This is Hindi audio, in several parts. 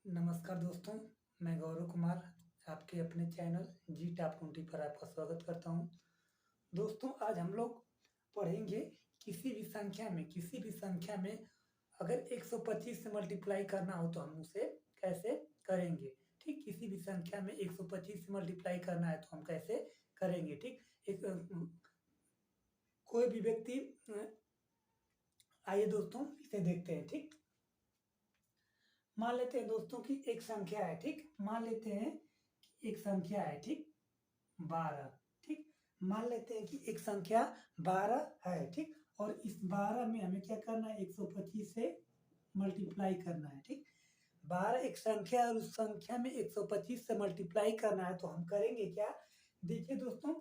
नमस्कार दोस्तों, मैं गौरव कुमार आपके अपने चैनल जी टॉप 20 पर आपका स्वागत करता हूं। दोस्तों, आज हम लोग पढ़ेंगे किसी भी संख्या में अगर 125 से मल्टीप्लाई करना हो तो हम उसे कैसे करेंगे। ठीक, किसी भी संख्या में 125 से मल्टीप्लाई करना है तो हम कैसे करेंगे। ठीक, एक कोई भी व्यक्ति आइए दोस्तों इसे देखते हैं। ठीक, मान लेते हैं दोस्तों कि एक संख्या है। ठीक, मान लेते हैं कि एक संख्या है। ठीक, 12। ठीक, मान लेते हैं कि एक संख्या 12 है। ठीक, और इस 12 में हमें क्या करना है, 125 से मल्टीप्लाई करना है। ठीक, 12 एक संख्या है और उस संख्या में 125 से मल्टीप्लाई करना है तो हम करेंगे क्या। देखिए दोस्तों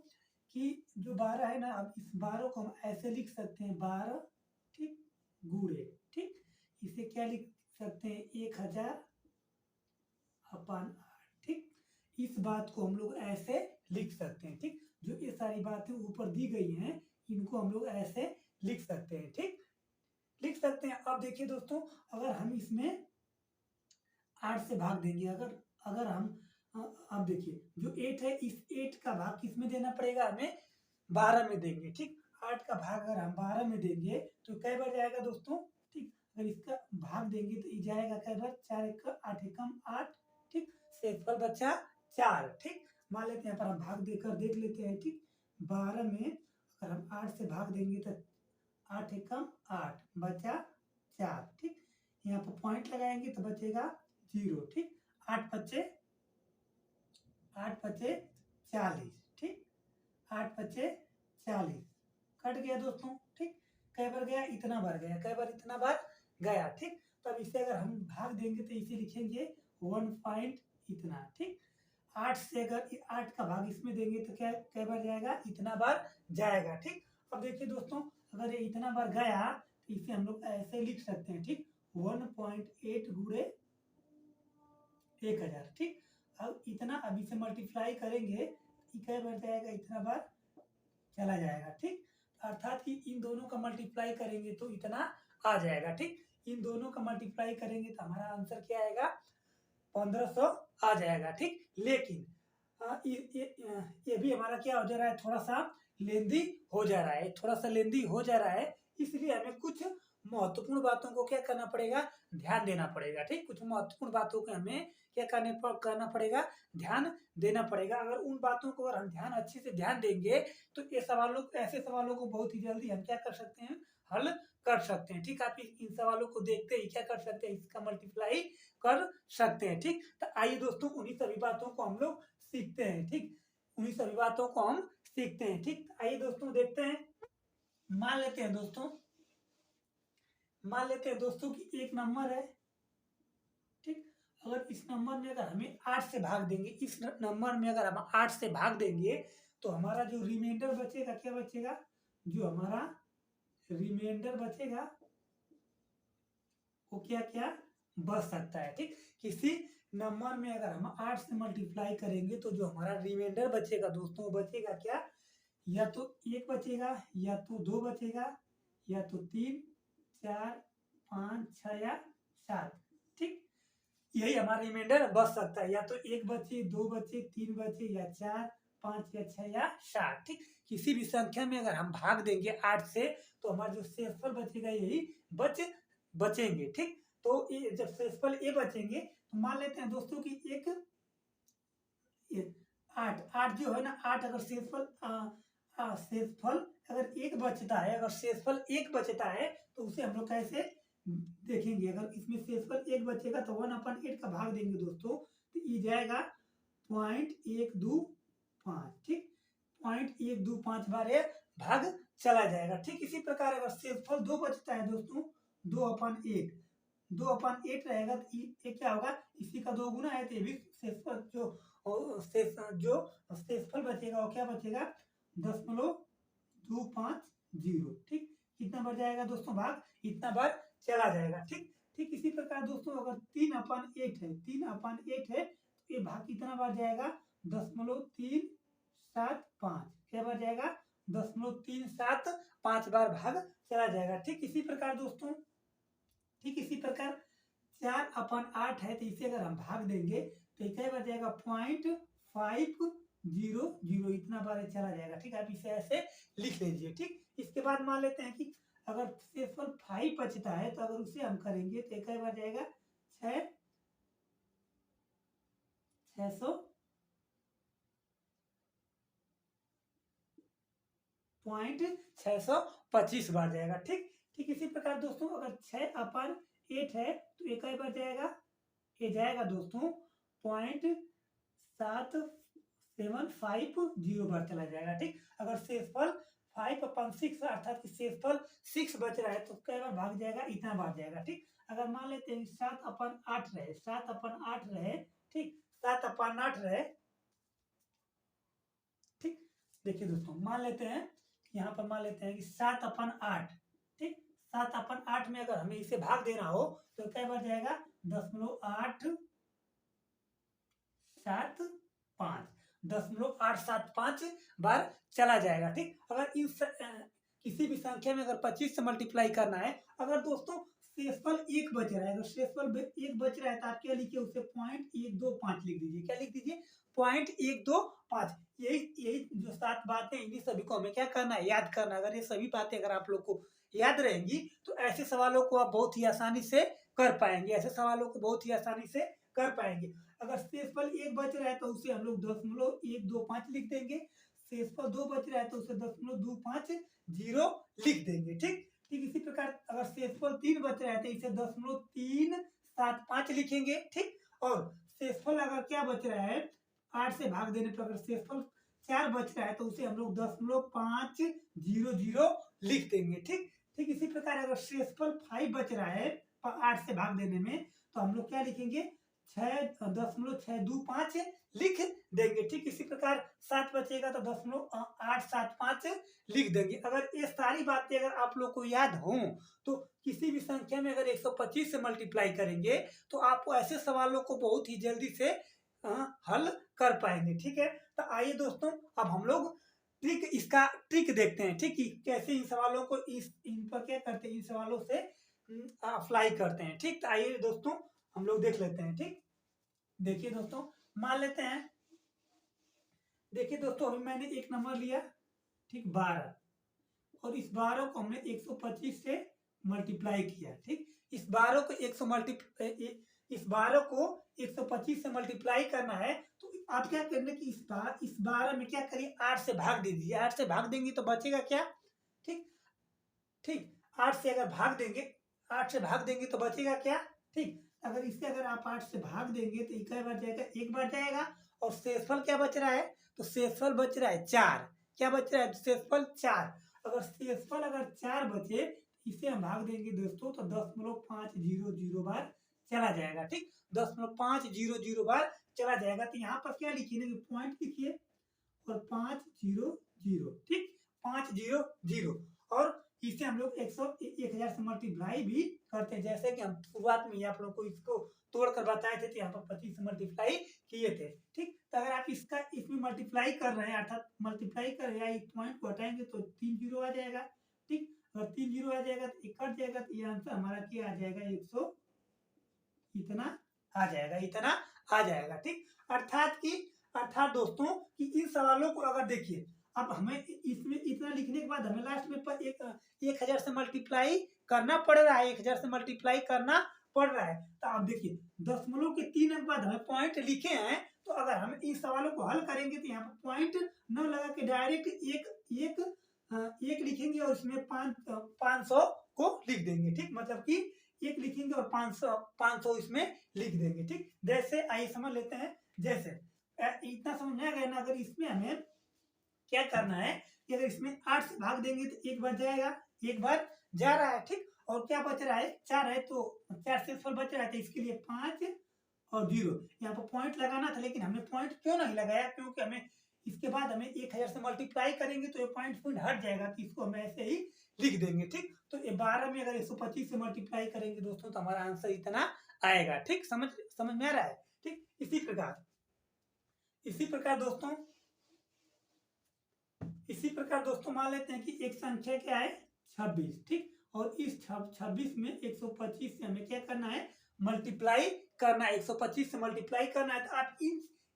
कि जो 12 है ना, अब इस 12 को हम ऐसे लिख सकते हैं 12 ठीक गुणे। ठीक, इसे क्या लिख सकते हैं 1000 अपन 8। ठीक, इस बात को हम लोग ऐसे लिख सकते हैं। ठीक, जो ये सारी बातें ऊपर दी गई हैं इनको हम लोग ऐसे लिख सकते हैं। ठीक, लिख सकते हैं। अब देखिए दोस्तों, अगर हम इसमें 8 से भाग देंगे, अगर अगर हम अब देखिए जो 8 है, इस 8 का भाग किसमें देना पड़ेगा, हमें 12 में देंगे। ठीक, 8 का भाग अगर हम 12 में देंगे तो कै बार जाएगा दोस्तों। ठीक, अगर इसका भाग देंगे तो ये जाएगा कै बार, 4 एक 8 एकम 8। ठीक, शेषफल बचा 4। ठीक, मान लेते हैं यहाँ पर हम भाग देकर देख लेते हैं। ठीक, 12 में अगर हम 8 से भाग देंगे तो 8 एकम 8 बचा 4। ठीक, यहाँ पर पॉइंट लगाएंगे तो बचेगा 0। ठीक, 8 पच्चे 40। ठीक, 8 पच्चे 40 कट गया दोस्तों। ठीक, कै बार गया, इतना बार गया। कै बार, इतना बार गया। ठीक, तब इसे अगर हम भाग देंगे तो इसे लिखेंगे 1 पॉइंट इतना। ठीक, 8 से अगर 8 का भाग इसमें देंगे तो क्या कै बार जाएगा, इतना बार जाएगा। ठीक, अब देखिए दोस्तों, अगर ये इतना बार गया तो इसे हम लोग ऐसे लिख सकते हैं। ठीक, 1.8 गुणे 1000। ठीक, अब इतना अभी से मल्टीप्लाई करेंगे कै बार जाएगा, इतना बार चला जाएगा। ठीक, अर्थात कि इन दोनों का मल्टीप्लाई करेंगे तो इतना आ जाएगा। ठीक, इन दोनों का मल्टीप्लाई करेंगे तो हमारा आंसर क्या आएगा, 1500 आ जाएगा। ठीक, लेकिन ये भी हमारा क्या हो जा रहा है, थोड़ा सा लेंदी हो जा रहा है, थोड़ा सा लेंदी हो जा रहा है। इसलिए हमें कुछ महत्वपूर्ण बातों को क्या करना पड़ेगा, ध्यान देना पड़ेगा। ठीक, कुछ महत्वपूर्ण बातों को हमें क्या करना पड़ेगा, ध्यान देना पड़ेगा। अगर उन बातों को अगर हम ध्यान अच्छे से ध्यान देंगे तो ये सवालों, ऐसे सवालों को बहुत ही जल्दी हम क्या कर सकते हैं, हल कर सकते हैं। ठीक, आप इन सवालों को देखते ही क्या कर सकते हैं, इसका मल्टीप्लाई कर सकते हैं। ठीक, तो आइए दोस्तों उन्हीं सभी बातों को हम लोग सीखते हैं। ठीक, उन्हीं सभी बातों को हम सीखते हैं। ठीक, आइए दोस्तों देखते हैं। मान लेते हैं दोस्तों, मान लेते हैं दोस्तों कि एक नंबर है। ठीक, अगर इस नंबर में अगर हमें 8 से भाग देंगे, इस नंबर में अगर हम 8 से भाग देंगे तो हमारा जो रिमाइंडर बचेगा, क्या बचेगा, जो हमारा रिमाइंडर बचेगा वो क्या क्या बच सकता है। ठीक, किसी नंबर में अगर हम 8 से मल्टीप्लाई करेंगे तो जो हमारा रिमाइंडर बचेगा दोस्तों, वो बचेगा क्या, या तो 1 बचेगा, या तो 2 बचेगा, या तो 3 4 5 6 या 7। ठीक, यही हमारा रिमाइंडर बच सकता है, या तो 1 बचे, 2 बचे, 3 बचे, या 4 5 या 6 या 7। ठीक, किसी भी संख्या में अगर हम भाग देंगे 8 से तो हमारा जो शेषफल बचेगा यही बचेंगे। ठीक, तो ये जब शेषफल ये बचेंगे तो मान लेते हैं दोस्तों कि एक 8 जो है ना, 8 अगर शेषफल अगर 1 बचता है, अगर शेषफल 1 बचता है तो उसे हम लोग कैसे देखेंगे। अगर इसमें शेषफल 1 बचेगा तो 1/8 का भाग देंगे दोस्तों तो ये जाएगा 0.125। ठीक, 0.125 बार ये भाग चला जाएगा। ठीक, इसी प्रकार अगर शेषफल 2 बचता है दोस्तों, 2/8 रहेगा तो ये क्या होगा, इसी का 2 गुना है तो ये भी शेषफल जो शेषफल बचेगा वो क्या बचेगा, 0.250। ठीक, कितना बढ़ जाएगा दोस्तों, भाग इतना बार चला जाएगा। ठीक, ठीक इसी प्रकार दोस्तों अगर 3/8 है, 3/8 है तो ये भाग कितना बार जाएगा, 0.375। क्या बार जाएगा, 0.375 बार भाग चला जाएगा। ठीक, इसी प्रकार दोस्तों, ठीक इसी प्रकार 4/8 है, तो इसे अगर हम भाग देंगे तो ये क्या बन जाएगा 0.500, इतना बार ये चला जाएगा। ठीक, आप इसे ऐसे लिख लीजिए। ठीक, इसके बाद मान लेते हैं कि अगर शेषफल 5 बचता है तो अगर उसे हम करेंगे तो क्या बन जाएगा 600.625 बार जाएगा। ठीक, ठीक इसी प्रकार दोस्तों अगर 6/8 है तो ये क्या बार जाएगा, ये जाएगा दोस्तों 0.7750 बार चला जाएगा। ठीक, अगर शेषफल 5/6 अर्थात कि शेषफल 6 बच रहा है तो कई बार भाग जाएगा, इतना बार जाएगा। ठीक, अगर मान लेते हैं 7/8 रहे, 7/8 रहे, ठीक 7/8 रहे। ठीक, देखिए दोस्तों मान लेते हैं यहाँ पर मान लेते हैं कि 7/8। ठीक, 7/8 में अगर हमें इसे भाग देना हो तो क्या बार जाएगा 0.875 बार चला जाएगा। ठीक, अगर इस किसी भी संख्या में अगर 25 से मल्टीप्लाई करना है, अगर दोस्तों शेषफल 1 बच रहा है, अगर शेषफल 1 बच रहा है तो आप क्या लिखिए उसे 0.125 लिख दीजिए। क्या लिख दीजिए 0.125। यही जो 7 बातें इन्हीं सभी को हमें क्या करना है, याद करना है। अगर ये सभी बातें अगर आप लोग को याद रहेंगी तो ऐसे सवालों को आप बहुत ही आसानी से कर पाएंगे, ऐसे सवालों को बहुत ही आसानी से कर पाएंगे। अगर शेषफल 1 बच रहा है तो उसे हम लोग 0.125 लिख देंगे। शेषफल 2 बच रहा है तो उसे 0.250 लिख देंगे। ठीक, ठीक इसी प्रकार अगर शेषफल 3 बच रहा है तो इसे 0.375 लिखेंगे। ठीक, और शेषफल अगर क्या बच रहा है 8 से भाग देने पर अगर शेषफल 4 बच रहा है तो उसे हम लोग 0.500 लिख देंगे। ठीक, ठीक इसी प्रकार अगर शेषफल 5 बच रहा है 8 से भाग देने में तो हम लोग क्या लिखेंगे 6.625 लिख देंगे। ठीक, इसी प्रकार 7 बचेगा तो 0.875 लिख देंगे। अगर ये सारी बातें अगर आप लोग को याद हों तो किसी भी संख्या में अगर 125 से मल्टीप्लाई करेंगे तो आपको ऐसे सवालों को बहुत ही जल्दी से हल कर पाएंगे। ठीक है, तो आइए दोस्तों अब हम लोग ट्रिक देखते हैं। ठीक, कैसे इन सवालों को इन पर क्या करते हैं, इन सवालों से अप्लाई करते हैं। ठीक, तो आइए दोस्तों हम लोग देख लेते हैं। ठीक, देखिए दोस्तों मान लेते हैं, देखिए दोस्तों अभी मैंने एक नंबर लिया, ठीक 12, और इस 12 को हमने 125 से मल्टीप्लाई किया। ठीक, इस 12 को 125 से मल्टीप्लाई करना है तो आप क्या करना कि इस 12 में क्या करिए 8 से भाग दीजिए। 8 से भाग देंगे तो बचेगा क्या, ठीक, ठीक 8 से अगर भाग देंगे, 8 से भाग देंगे तो बचेगा क्या। ठीक, अगर इसे अगर आप 8 से भाग देंगे तो क्या बच जाएगा, 1 बच जाएगा। और शेषफल क्या बच रहा है, तो शेषफल बच रहा है 4। क्या बच रहा है, शेषफल 4। अगर शेषफल अगर 4 बचे इसे हम भाग देंगे दोस्तों तो 0.500 बार चला जाएगा। ठीक, 0.500 बार चला जाएगा। तो यहाँ पर क्या लिखिए, पॉइंट लिखिए और 500। ठीक, 500 और इसे हम लोग 1000 से मल्टीप्लाई भी करते हैं, जैसे कि हम शुरुआत में आप लोग को इसको तोड़कर बताए थे तो यहाँ पर 25 से मल्टीप्लाई किए थे। ठीक, तो अगर आप इसमें मल्टीप्लाई कर रहे हैं अर्थात मल्टीप्लाई कर रहे हैं, इस पॉइंट को हटाएंगे तो 3 जीरो आ जाएगा। ठीक, अगर 3 जीरो आ जाएगा तो कट जाएगा तो ये आंसर हमारा क्या आ जाएगा 100 इतना आ जाएगा, इतना आ जाएगा। ठीक, अर्थात दोस्तों कि इन सवालों को अगर देखिए अब हमें इसमें इतना लिखने के बाद हमें लास्ट में 1000 से मल्टीप्लाई करना पड़ रहा है, 1000 से मल्टीप्लाई करना पड़ रहा है। तो आप देखिए 0.3 अंक बाद हमें पॉइंट लिखे हैं, तो अगर हम इन सवालों को हल करेंगे तो यहाँ पर पॉइंट न लगा के डायरेक्ट एक लिखेंगे और इसमें 500 को लिख देंगे। ठीक, मतलब कि एक लिखेंगे और 500 इसमें लिख देंगे। ठीक, जैसे आइए समझ लेते हैं, जैसे इतना समझ में आ गया ना। अगर इसमें हमें क्या करना है कि अगर इसमें 8 से भाग देंगे तो 1 बार जाएगा, 1 बार जा रहा है। ठीक, और क्या बच रहा है 4 है तो 4 शेषफल बच रहा है तो इसके लिए 5 और 0 यहाँ पर पॉइंट लगाना था, लेकिन हमने पॉइंट क्यों नहीं लगाया, क्योंकि हमें इसके बाद हमें 1000 से मल्टीप्लाई करेंगे तो ये पॉइंट हट जाएगा, तो इसको हम ऐसे ही लिख देंगे। ठीक, तो ये 12 में अगर 125 से मल्टीप्लाई करेंगे दोस्तों तो हमारा आंसर इतना आएगा। ठीक, समझ में आ रहा है। ठीक, इसी प्रकार दोस्तों मान लेते हैं कि एक संख्या क्या है 26। ठीक, और इस 26 में 125 से हमें क्या करना है मल्टीप्लाई करना है, 125 से मल्टीप्लाई करना है। तो आप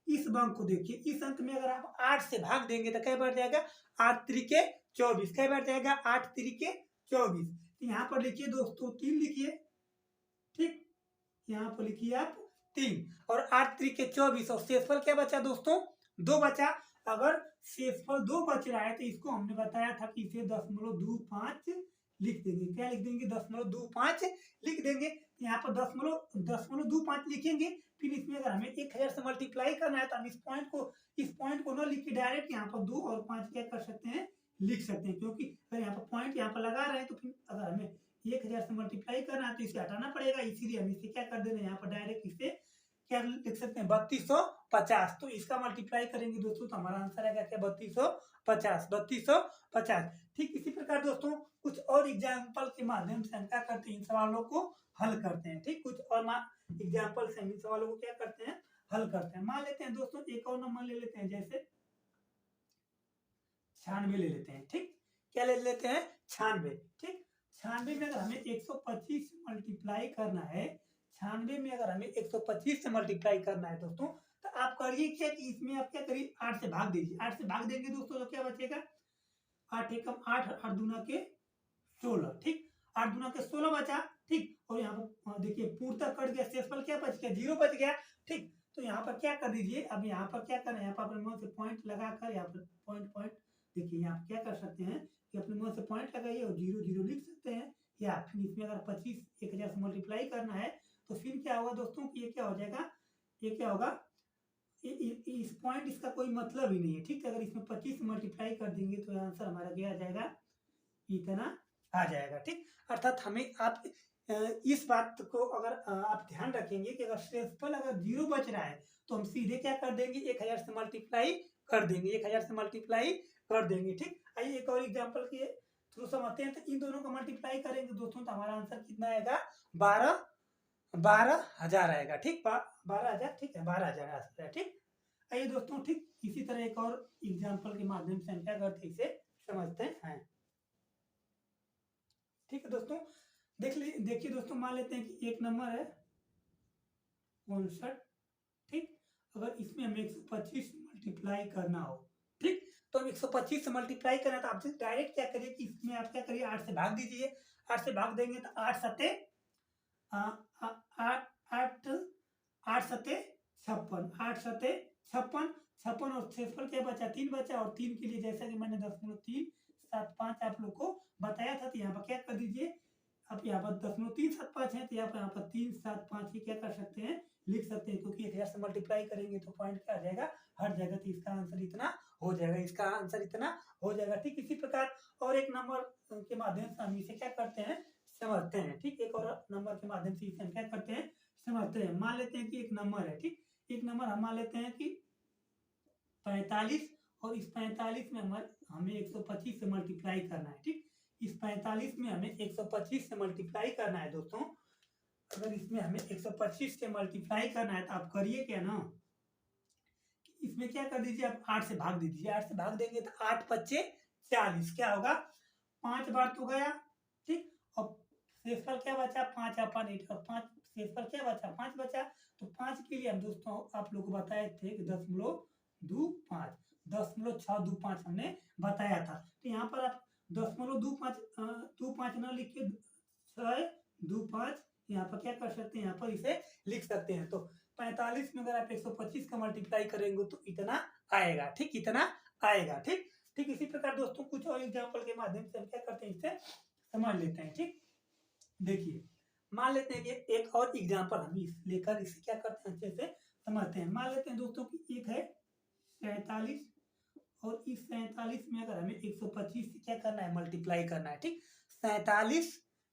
इस अंक को देखिए, इस अंक में अगर आप 8 से भाग देंगे तो क्या बढ़ जाएगा, 8 त्रिके 24, क्या बढ़ जाएगा, 8 त्रिके 24। यहाँ पर लिखिए दोस्तों 3 लिखिए, ठीक, यहाँ पर लिखिए आप 3 और 8 त्रिके 24 और शेषफल क्या बचा दोस्तों, 2 बचा। अगर शेषफल 2 बच रहा है तो इसको हमने बताया था कि इसे 0.25 लिख देंगे, क्या लिख देंगे, 0.25 लिख देंगे। यहाँ पर 0.25 लिखेंगे। फिर इसमें अगर हमें 1000 से मल्टीप्लाई करना है तो हम इस पॉइंट को न लिख के डायरेक्ट यहाँ पर 2 और 5 क्या कर सकते हैं, लिख सकते हैं, क्योंकि अगर यहाँ पर पॉइंट यहाँ पर लगा रहे हैं तो फिर अगर हमें 1000 से मल्टीप्लाई करना है तो इसे हटाना पड़ेगा, इसीलिए हम इसे क्या कर दे रहे हैं, यहाँ पर डायरेक्ट इसे क्या लिख सकते हैं, 3250। तो इसका मल्टीप्लाई करेंगे दोस्तों तो हमारा आंसर आएगा क्या, 3250। ठीक इसी प्रकार दोस्तों कुछ और एग्जाम्पल के माध्यम से हम क्या करते हैं, इन सवालों को हल करते हैं। ठीक, कुछ और एग्जाम्पल से इन सवालों को क्या करते हैं, हल करते हैं। मान लेते हैं दोस्तों एक और नंबर ले लेते हैं, जैसे 96 ले लेते हैं। ठीक, क्या ले लेते हैं, 96। ठीक, 96 में अगर हमें 125 से मल्टीप्लाई करना है, 96 में अगर हमें 125 से मल्टीप्लाई करना है दोस्तों, तो आप करिए क्या कि इसमें आप क्या करिए, 8 से भाग दीजिए। 8 से भाग देंगे दोस्तों तो क्या बचेगा, 8 एकम 8, 8 दूना के 16। ठीक, 8 दूना के 16 बचा। ठीक, और यहाँ पर देखिए पूर्णतः कट गया, शेषफल क्या बच गया, 0 बच गया। ठीक, तो यहाँ पर क्या कर दीजिए, अब यहाँ पर क्या करना है, यहाँ पर अपने मन से पॉइंट लगाकर यहाँ पर पॉइंट देखिए यहाँ पर क्या कर सकते हैं कि अपने मन से पॉइंट लगाइए और 0 0 लिख सकते हैं। या फिर इसमें अगर 25 1000 से मल्टीप्लाई करना है तो फिर क्या होगा दोस्तों कि ये क्या हो जाएगा, ये क्या होगा, इस पॉइंट इसका कोई मतलब ही नहीं है। ठीक, अगर इसमें 25 से मल्टीप्लाई कर देंगे तो आंसर हमारा क्या आ जाएगा, इतना आ जाएगा। ठीक, अर्थात हमें आप इस बात को अगर आप ध्यान रखेंगे कि अगर शेषफल अगर 0 बच रहा है तो हम सीधे क्या कर देंगे, 1000 से मल्टीप्लाई कर देंगे, 1000 से मल्टीप्लाई कर देंगे। ठीक, आइए एक और एग्जांपल के थ्रू समझते हैं। तो इन दोनों का मल्टीप्लाई करेंगे दोस्तों तो हमारा आंसर कितना आएगा, 12,000 आएगा। ठीक, 12,000। ठीक है, 12,000 आंसर है। ठीक, आइए दोस्तों, ठीक इसी तरह एक और एग्जांपल के माध्यम से हम क्या करते हैं, इसे समझते हैं। ठीक है दोस्तों, देखिए दोस्तों, मान लेते हैं कि एक नंबर है 59। ठीक, अगर इसमें हमें 125 मल्टीप्लाई करना हो, ठीक, तो हम 125 से मल्टीप्लाई करना है तो आप डायरेक्ट क्या करिए कि इसमें आप क्या करिए, 8 से भाग दीजिए। 8 से भाग देंगे तो 8 सते 56, 8 सते 56 और शेषफल क्या बचा, 3 बचा। और 3 के लिए जैसा कि मैंने 0.375 आप लोग को बताया था, तो यहाँ पर क्या कर दीजिए, आप यहाँ पर 0.375 है तो यहाँ पर 375 क्या कर सकते हैं, लिख सकते हैं, क्योंकि 1000 से मल्टीप्लाई करेंगे तो पॉइंट क्या आ जाएगा, हट जाएगा। तो इसका आंसर इतना हो जाएगा, इसका आंसर इतना हो जाएगा। ठीक, इसी प्रकार और एक नंबर के माध्यम से हम इसे क्या करते हैं, समझते हैं। ठीक, एक और नंबर के माध्यम से इसे हम क्या करते हैं, समझते हैं। मान लेते हैं कि एक नंबर है, ठीक, एक नंबर हम मान लेते हैं कि 45 और इस 45 में हमें 125 से मल्टीप्लाई करना है। ठीक, इस 45 में हमें 125 से मल्टीप्लाई करना है दोस्तों। अगर इसमें हमें 125 से मल्टीप्लाई करना है तो आप करिए क्या ना, इसमें क्या कर दीजिए, आप 8 से भाग दीजिए। 8 से भाग देंगे तो 8 पच्चे 40, क्या होगा, 5 बार तो गया। ठीक, और शेषफल क्या बचा, 5 अपन 8 और 5 शेषफल क्या बचा, 5 बचा। तो 5 के लिए हम दोस्तों आप लोग को बताए थे कि 0.25 0.625 हमने बताया था। तो यहाँ पर आप 0.25 न लिख के 625 यहाँ पर क्या कर सकते हैं, यहाँ पर इसे लिख सकते हैं। तो 45 में अगर आप 125 का मल्टीप्लाई करेंगे तो इतना आएगा। ठीक, इतना आएगा। ठीक, ठीक इसी प्रकार दोस्तों कुछ और एग्जांपल के माध्यम से हम क्या करते हैं, इसे समझ लेते हैं। ठीक, देखिए मान लेते हैं कि एक और एग्जांपल हम लेकर इसे क्या करते हैं, अच्छे से समझते हैं। मान लेते हैं दोस्तों कि एक है 47 और इस 47 में अगर हमें 125 से क्या करना है, मल्टीप्लाई करना है। ठीक, 47,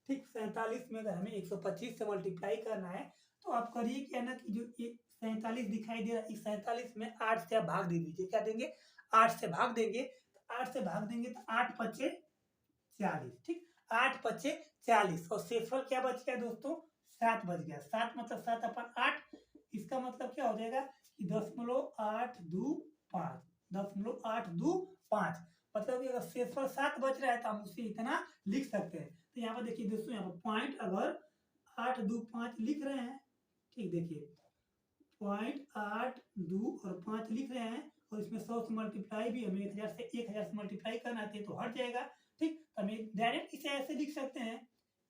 ठीक 47 में अगर हमें 125 से मल्टीप्लाई करना है तो आप करिए क्या ना कि जो 47 दिखाई दे रहा है, इस 47 में 8 से आप भाग दे दीजिए। क्या देंगे, 8 से भाग देंगे। तो 8 से भाग देंगे तो 8 पच्चे 40। ठीक, 8 पच्चे 40 और शेषफल क्या बच गया दोस्तों, 7 बच गया। 7 मतलब 7 अपन 8, इसका मतलब क्या हो जाएगा कि 0.825 0.825 मतलब कि अगर शेषफल 7 बच रहा है तो हम उससे इतना लिख सकते हैं। तो यहाँ पर देखिए दोस्तों, यहाँ पर पॉइंट अगर 825 लिख रहे हैं देखिए 0.82 और 5 लिख रहे हैं और इसमें 100 से मल्टीप्लाई भी हमें 1000 से मल्टीप्लाई करना है तो हट जाएगा। ठीक, तो हमें डायरेक्ट इसे ऐसे लिख सकते हैं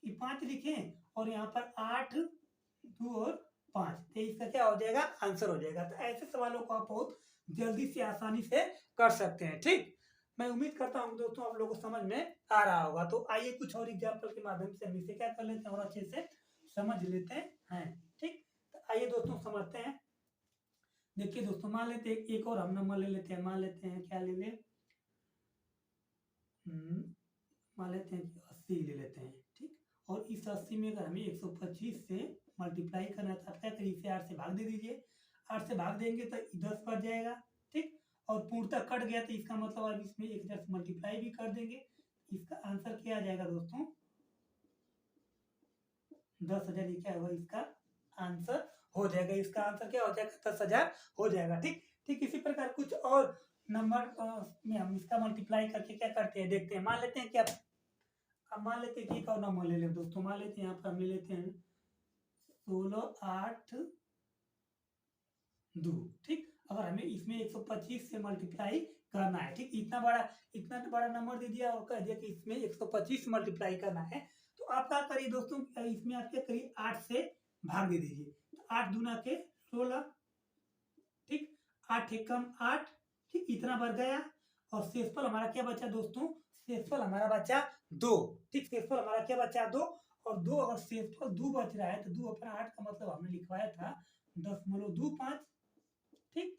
कि 5 लिखें और यहाँ पर 8 2 और 5, तो इसका क्या हो जाएगा, आंसर हो जाएगा। तो ऐसे सवालों को आप बहुत जल्दी से आसानी से कर सकते हैं। ठीक, मैं उम्मीद करता हूँ दोस्तों आप लोगों को समझ में आ रहा होगा। तो आइए कुछ और एग्जाम्पल के माध्यम से हम इसे क्या कर लेते हैं और अच्छे से समझ लेते हैं। ठीक, तो आइए दोस्तों समझते हैं। देखिए दोस्तों, मान लेते हैं एक और हम नंबर ले लेते हैं। मान लेते हैं क्या ले लें, मान लेते हैं कि 80 ले लेते हैं। ठीक, और इस 80 में अगर हमें 125 से मल्टीप्लाई करना है तो आप क्या करिए, इसे 8 से भाग दे दीजिए। 8 से भाग देंगे तो 10 बच जाएगा। ठीक, और पूर्णतः कट गया तो इसका मतलब अब इसमें 1000 से मल्टीप्लाई भी कर देंगे। इसका आंसर क्या आ जाएगा दोस्तों, 10,000 क्या होगा, इसका आंसर हो जाएगा। इसका आंसर क्या हो जाएगा, 10,000 हो जाएगा। ठीक, ठीक इसी प्रकार कुछ और नंबर में हम इसका मल्टीप्लाई करके क्या करते हैं देखते हैं। मान लेते हैं कि अब मान लेते हैं कि एक और नंबर ले लें दोस्तों। मान लेते हैं यहाँ पर हम ले लेते हैं 16 8 2। ठीक, अगर हमें इसमें 125 से मल्टीप्लाई करना है। ठीक, इतना बड़ा नंबर दे दिया और कह दिया कि इसमें 125 से मल्टीप्लाई करना है, तो आप क्या करिए दोस्तों, इसमें आप क्या करिए 8 से भाग दे दीजिए। तो 8 दूना के 16। ठीक, 8 एकम 8। ठीक, इतना बढ़ गया और शेषफल हमारा क्या बचा दोस्तों, शेषफल हमारा बचा 2। ठीक, शेषफल हमारा क्या बचा 2, और 2 अगर शेषफल 2 बच रहा है तो 2 अपना 8 का मतलब हमने लिखवाया था 0.25। ठीक,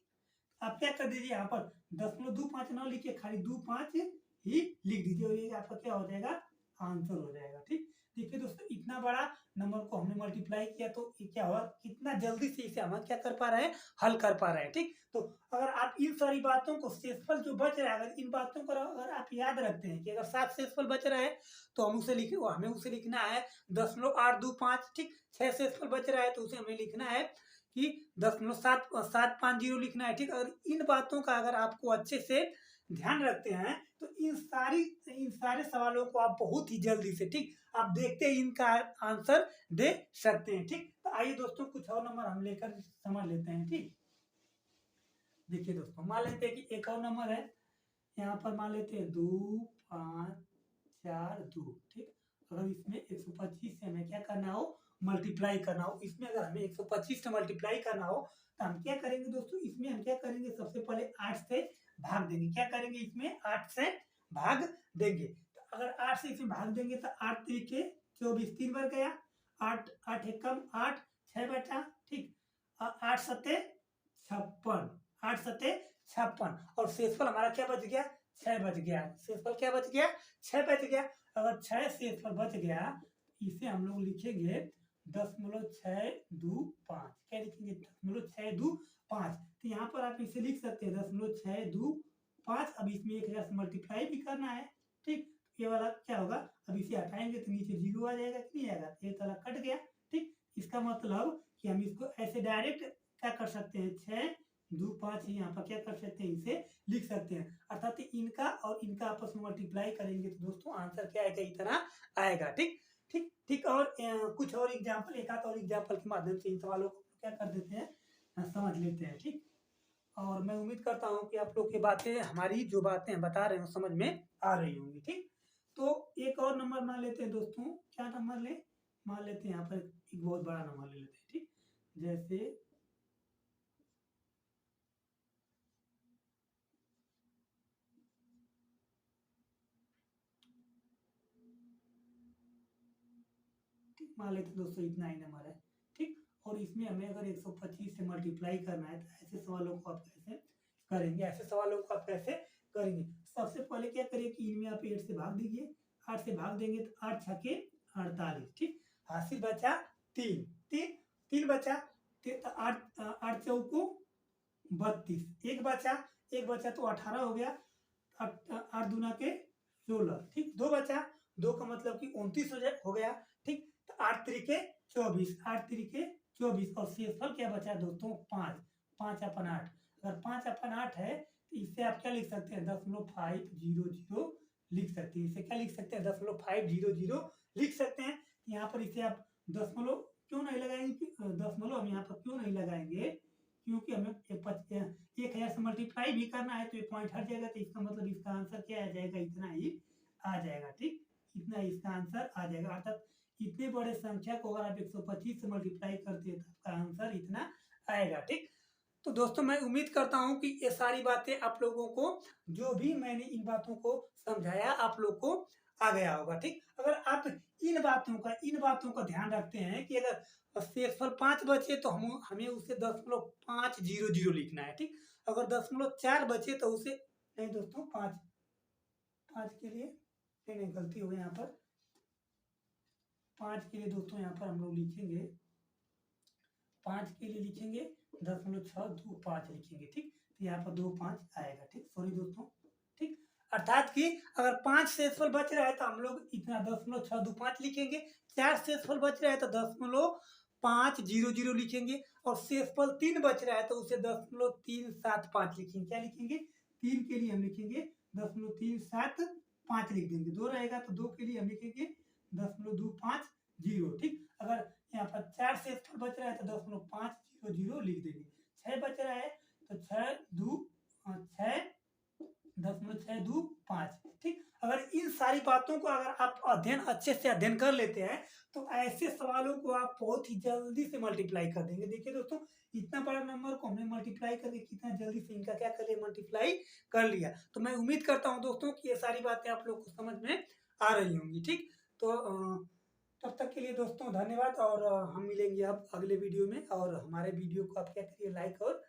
आप क्या कर दीजिए यहाँ पर 0.25 ना लिखिए, खाली 25 ही लिख दीजिए और ये आपका क्या हो जाएगा, आंसर हो जाएगा। ठीक, देखिए दोस्तों इतना बड़ा नंबर को हमने मल्टीप्लाई किया तो ये क्या हुआ, कितना जल्दी से इसे हम क्या कर पा रहे हैं, हल कर पा रहे हैं। ठीक, तो अगर आप इन सारी बातों को, शेषफल जो बच रहा है, अगर इन बातों को अगर आप याद रखते हैं कि अगर 7 शेषफल बच रहा है तो हमें उसे लिखना है 0.825। ठीक, 6 शेषफल बच रहा है तो उसे हमें लिखना है कि 0.750 लिखना है। ठीक, अगर इन बातों का अगर आपको अच्छे से ध्यान रखते हैं तो इन सारे सवालों को आप बहुत ही जल्दी से, ठीक, आप देखते ही इनका आंसर दे सकते हैं। ठीक, तो आइए दोस्तों कुछ और नंबर हम लेकर समझ लेते हैं। ठीक, देखिए दोस्तों मान लेते हैं कि एक और नंबर है, यहाँ पर मान लेते हैं 2 5 4 2। ठीक, अगर इसमें 125 से हमें क्या करना हो, मल्टीप्लाई करना हो, इसमें अगर हमें 125 से मल्टीप्लाई करना हो तो हम क्या करेंगे दोस्तों, इसमें हम क्या करेंगे, सबसे पहले 8 से भाग देंगे। क्या करेंगे, इसमें 8 से भाग देंगे। तो अगर 8 से इसमें भाग देंगे तो 8 3 24, 3 बार गया, 8 8 एकम 8, 6 बचा। ठीक, 8 7 56, 8 7 56 और शेषफल हमारा क्या बच गया, 6 बच गया। शेषफल क्या बच गया, 6 बच गया। अगर 6 शेषफल बच गया इसे हम लोग लिखेंगे 0.625। क्या लिखेंगे, 0.625। तो यहाँ पर आप इसे लिख सकते हैं 0.625। अब इसमें 1000 से मल्टीप्लाई भी करना है। ठीक, ये वाला क्या होगा, अब इसे हटाएंगे तो नीचे 0 आ जाएगा कि नहीं आएगा, ये तला कट गया। ठीक, इसका मतलब कि हम इसको ऐसे डायरेक्ट क्या कर सकते हैं, 6 2 5 यहाँ पर क्या कर सकते हैं, इसे लिख सकते हैं। अर्थात इनका और इनका आपस में मल्टीप्लाई करेंगे तो दोस्तों आंसर क्या आएगा, इस तरह आएगा। ठीक, ठीक, ठीक, और कुछ और एग्जाम्पल, एक आध और एग्जाम्पल के माध्यम से इन सवालों को क्या कर देते हैं, समझ लेते हैं। ठीक, और मैं उम्मीद करता हूँ कि आप लोग की बातें, हमारी जो बातें बता रहे हो समझ में आ रही होंगी। ठीक, तो एक और नंबर मान लेते हैं दोस्तों, क्या नंबर ले, मान लेते हैं यहाँ पर एक बहुत बड़ा नंबर ले लेते हैं। ठीक, जैसे मान लेते दोस्तों इतना ही नंबर है। ठीक, और इसमें हमें अगर 125 से मल्टीप्लाई करना है तो ऐसे सवालों को आप कैसे करेंगे, ऐसे सवालों को आप कैसे करेंगे। सबसे पहले क्या करिए कि इनमें आप 8 से भाग दीजिए। 8 से भाग देंगे तो 8 छके 48। ठीक, हासिल बचा 3 3 3 बचा, 8 8 चौको 32, एक बचा तो 18 हो गया। 8 दूना के 16। ठीक, 2 बचा, 2 का मतलब कि 29 हो गया। ठीक, 8 3 24, 8 3 24 और शेषफल क्या बचा दोस्तों, 5 5 अपन 8। अगर 5 अपन 8 है तो इससे आप क्या लिख सकते हैं, 0.500 लिख सकते हैं। इसे क्या लिख सकते हैं, 0.500 लिख सकते हैं। यहाँ पर इसे आप क्यों नहीं लगाएंगे कि दशमलव हम यहाँ पर क्यों नहीं लगाएंगे, क्योंकि हमें 1000 से मल्टीप्लाई भी करना है, तो ये पॉइंट हट जाएगा, तो इसका मतलब इसका आंसर क्या आ जाएगा, इतना ही आ जाएगा। ठीक, इतना इसका आंसर आ जाएगा। अर्थात इतने बड़े संख्या को अगर आप 125 से मल्टीप्लाई करते हैं तो आपका आंसर इतना आएगा। ठीक, तो दोस्तों मैं उम्मीद करता हूं कि ये सारी बातें आप लोगों को, जो भी मैंने इन बातों को समझाया, आप लोग को आ गया होगा। ठीक, अगर आप इन बातों का ध्यान रखते हैं कि अगर शेषफल 5 बचे तो हमें उसे 0.500 लिखना है। ठीक, अगर 0.4 बचे तो उसे, नहीं दोस्तों, 5 के लिए नहीं, गलती हो गई यहाँ पर। 5 के लिए दोस्तों यहाँ पर हम लोग लिखेंगे, 5 के लिए लिखेंगे 0.625 लिखेंगे। ठीक, तो यहाँ पर 25 आएगा। ठीक, सॉरी दोस्तों। ठीक, अर्थात कि अगर 5 शेषफल बच रहा है तो हम लोग इतना 0.625 लिखेंगे, 4 शेषफल बच रहा है तो 0.500 लिखेंगे, और शेषफल 3 बच रहा है तो उसे 0.375 लिखेंगे। क्या लिखेंगे, 3 के लिए हम लिखेंगे 0.375 लिख देंगे। 2 रहेगा तो 2 के लिए हम लिखेंगे 0.250। ठीक, अगर यहाँ पर 4 शेषफल बच रहा है तो 0.500 लिख देंगे। 6 बच रहा है तो 6.625। ठीक, अगर इन सारी बातों को अगर आप अच्छे से अध्ययन कर लेते हैं तो ऐसे सवालों को आप बहुत ही जल्दी से मल्टीप्लाई कर देंगे। देखिए दोस्तों, इतना बड़ा नंबर को हमने मल्टीप्लाई करके कितना जल्दी से इनका क्या कर लिया, मल्टीप्लाई कर लिया। तो मैं उम्मीद करता हूँ दोस्तों कि ये सारी बातें आप लोग को समझ में आ रही होंगी। ठीक, तो तब तक के लिए दोस्तों धन्यवाद, और हम मिलेंगे अब अगले वीडियो में। और हमारे वीडियो को आप क्या करिए, लाइक और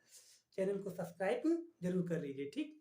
चैनल को सब्सक्राइब जरूर कर लीजिए। ठीक।